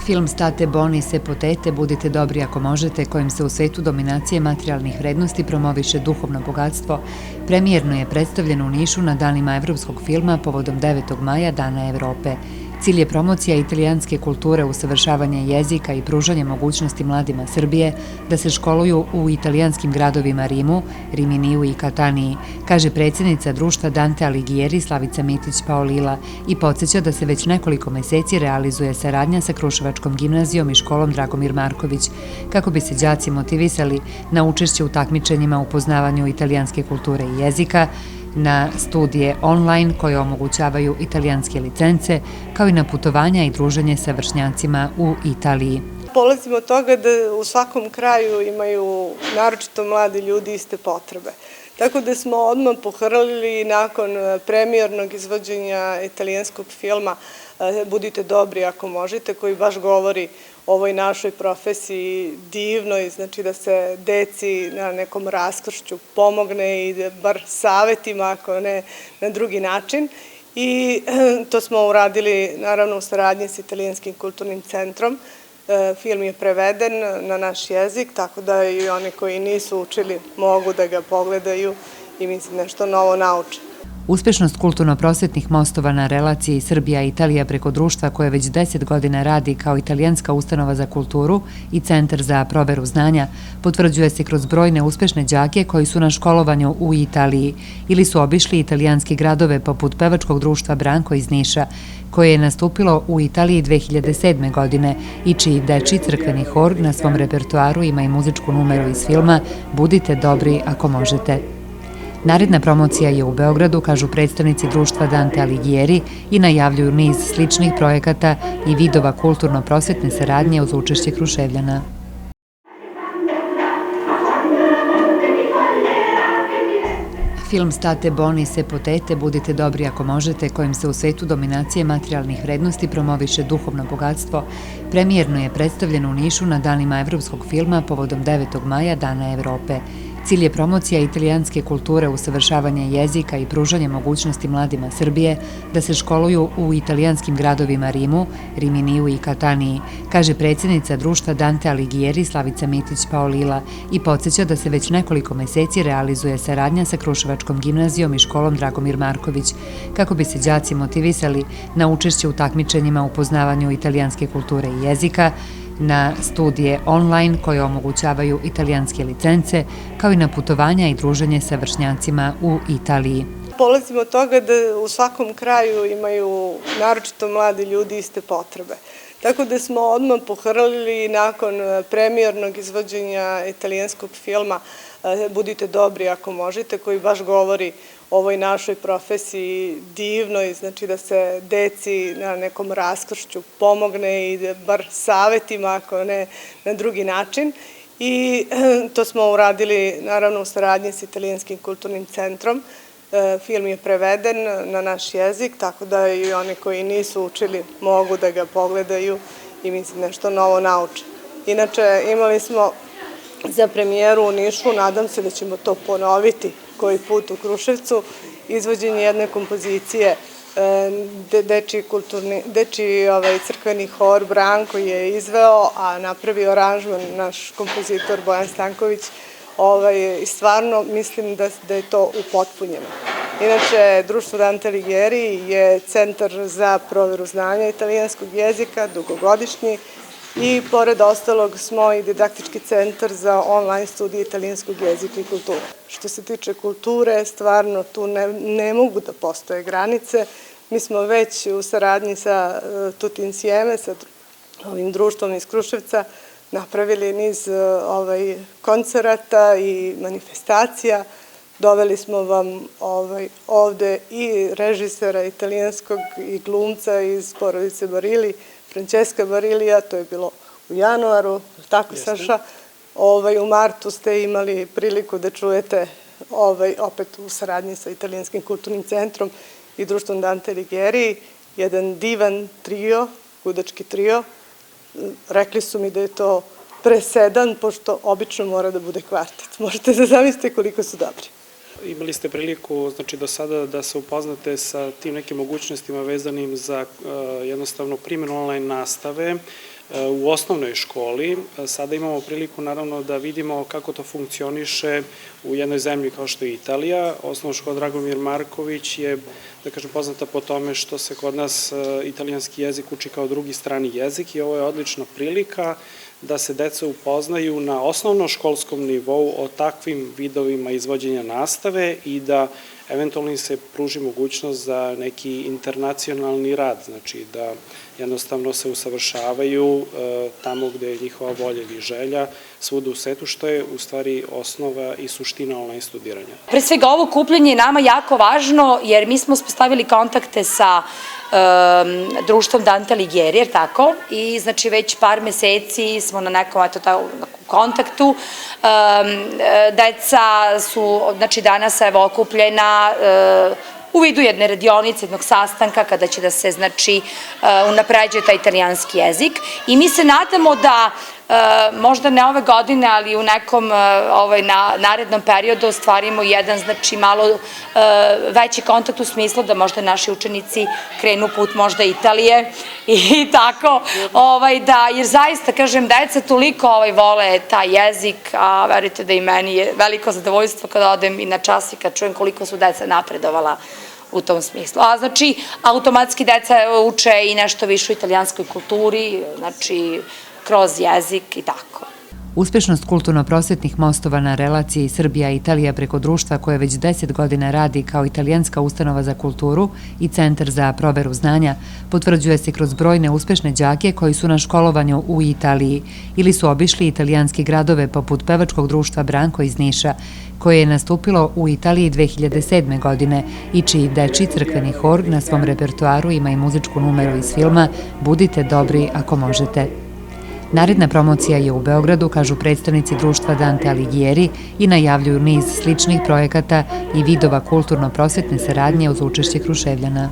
Film State Boni se potete, budite dobri ako možete, kojim se u svetu dominacije materijalnih vrednosti promoviše duhovno bogatstvo, premijerno je predstavljen u Nišu na danima evropskog filma povodom 9. maja, Dana Evrope. Cilj je promocija italijanske kulture, usavršavanje jezika i pružanje mogućnosti mladima Srbije da se školuju u italijanskim gradovima Rimu, Riminiju i Kataniji, kaže predsjednica društva Dante Alighieri Slavica Mitić Paolila i podsjeća da se već nekoliko meseci realizuje saradnja sa Kruševačkom gimnazijom i školom Dragomir Marković, kako bi se đaci motivisali na učešće u takmičenjima u poznavanju italijanske kulture i jezika, na studije online koje omogućavaju italijanske licence, kao i na putovanja i druženje sa vršnjacima u Italiji. Polazimo od toga da u svakom kraju imaju, naročito mladi ljudi, iste potrebe. Tako da smo odmah pohrlili nakon premijernog izvođenja italijanskog filma Budite dobri ako možete, koji baš govori o ovoj našoj profesiji divnoj, znači da se deci na nekom raskršću pomogne i bar savetima, ako ne na drugi način. I to smo uradili naravno u saradnji s Italijanskim kulturnim centrom. Film je preveden na naš jezik, tako da i oni koji nisu učili mogu da ga pogledaju i mislim nešto novo nauče. Uspešnost kulturno-prosvetnih mostova na relaciji Srbija-Italija preko društva koje već 10 godina radi kao italijanska ustanova za kulturu i centar za proveru znanja potvrđuje se kroz brojne uspešne đake koji su na školovanju u Italiji ili su obišli italijanske gradove poput pevačkog društva Branko iz Niša, koje je nastupilo u Italiji 2007. godine i čiji dečiji crkveni hor na svom repertoaru ima i muzičku numeru iz filma Budite dobri ako možete. Naredna promocija je u Beogradu, kažu predstavnici društva Dante Alighieri i najavljuju niz sličnih projekata i vidova kulturno-prosvetne saradnje uz učešće Kruševljana. Film State Boni se potete, budite dobri ako možete, kojim se u svetu dominacije materijalnih vrednosti promoviše duhovno bogatstvo, premijerno je predstavljen u Nišu na danima evropskog filma povodom 9. maja, Dana Evrope. Cilj je promocija italijanske kulture, usavršavanje jezika i pružanje mogućnosti mladima Srbije da se školuju u italijanskim gradovima Rimu, Riminiju i Kataniji, kaže predsjednica društva Dante Alighieri Slavica Mitić Paolila i podsjeća da se već nekoliko meseci realizuje saradnja sa Kruševačkom gimnazijom i školom Dragomir Marković, kako bi se đaci motivisali na učešće u takmičenjima u poznavanju italijanske kulture i jezika, na studije online koje omogućavaju italijanske licence, kao i na putovanja i druženje sa vršnjacima u Italiji. Polazimo od toga da u svakom kraju imaju, naročito mladi ljudi, iste potrebe. Tako da smo odmah pohrlili nakon premijernog izvođenja italijanskog filma Budite dobri ako možete, koji baš govori o ovoj našoj profesiji divnoj, znači da se deci na nekom raskršću pomogne i bar savetima, ako ne na drugi način. I to smo uradili naravno u saradnji s Italijanskim kulturnim centrom. Film je preveden na naš jezik, tako da i oni koji nisu učili mogu da ga pogledaju i mislim nešto novo nauče. Inače, imali smo za premijeru u Nišu, nadam se da ćemo to ponoviti koji put u Kruševcu, izvođenje jedne kompozicije, dečiji crkveni hor Branko je izveo, a napravio aranžman naš kompozitor Bojan Stanković, i stvarno mislim da je to upotpunjeno. Inače, društvo Dante Alighieri je centar za proveru znanja italijanskog jezika, dugogodišnji, i pored ostalog smo i didaktički centar za online studije italijanskog jezika i kulture. Što se tiče kulture, stvarno tu ne mogu da postoje granice. Mi smo već u saradnji sa Tutti Insieme, sa ovim društvom iz Kruševca, napravili niz koncerata i manifestacija. Doveli smo vam ovde i režisera italijanskog i glumca iz porodice Barili, Francesca Barilija, to je bilo u januaru, tako Saša. U martu ste imali priliku da čujete opet u saradnji sa Italijanskim kulturnim centrom i društvom Dante Alighieri, jedan divan trio, gudački trio. Rekli su mi da je to presedan, pošto obično mora da bude kvartet. Možete da zamislite koliko su dobri. imali ste priliku, znači do sada da se upoznate sa tim nekim mogućnostima vezanim za jednostavno primjenu online nastave u osnovnoj školi. Sada imamo priliku naravno da vidimo kako to funkcioniše u jednoj zemlji kao što je Italija. Osnovna škola Dragomir Marković je, da kažem, poznata po tome što se kod nas italijanski jezik uči kao drugi strani jezik i ovo je odlična prilika da se deca upoznaju na osnovnoškolskom nivou o takvim vidovima izvođenja nastave i da eventualno im se pruži mogućnost za neki internacionalni rad, znači da jednostavno se usavršavaju tamo gde je njihova volja ili želja, svuda u svetu, što je u stvari osnova i suština online studiranja. Pre svega ovo okupljanje je nama jako važno jer mi smo uspostavili kontakte sa društvom Dante Alighieri, jer tako, i znači već par meseci smo na nekom kontaktu. Deca su, znači danas evo okupljena u vidu jedne radionice, jednog sastanka kada će da se, znači, unapređuje taj italijanski jezik i mi se nadamo da možda ne ove godine, ali u nekom narednom periodu ostvarimo jedan, znači, malo veći kontakt u smislu da možda naši učenici krenu put možda Italije i tako, jer zaista, kažem, deca toliko vole taj jezik, a verujte da i meni je veliko zadovoljstvo kada odem i na čas i kad čujem koliko su deca napredovala u tom smislu. A znači, automatski deca uče i nešto više u italijanskoj kulturi, znači, kroz jezik i tako. Uspešnost kulturno-prosvetnih mostova na relaciji Srbija i Italija preko društva koje već 10 godina radi kao italijanska ustanova za kulturu i centar za proveru znanja potvrđuje se kroz brojne uspešne đake koji su na školovanju u Italiji ili su obišli italijanske gradove poput pevačkog društva Branko iz Niša, koje je nastupilo u Italiji 2007. godine i čiji dečiji crkveni hor na svom repertoaru ima i muzičku numeru iz filma Budite dobri ako možete. Naredna promocija je u Beogradu, kažu predstavnici društva Dante Alighieri i najavljuju niz sličnih projekata i vidova kulturno-prosvetne saradnje uz učešće Kruševljana.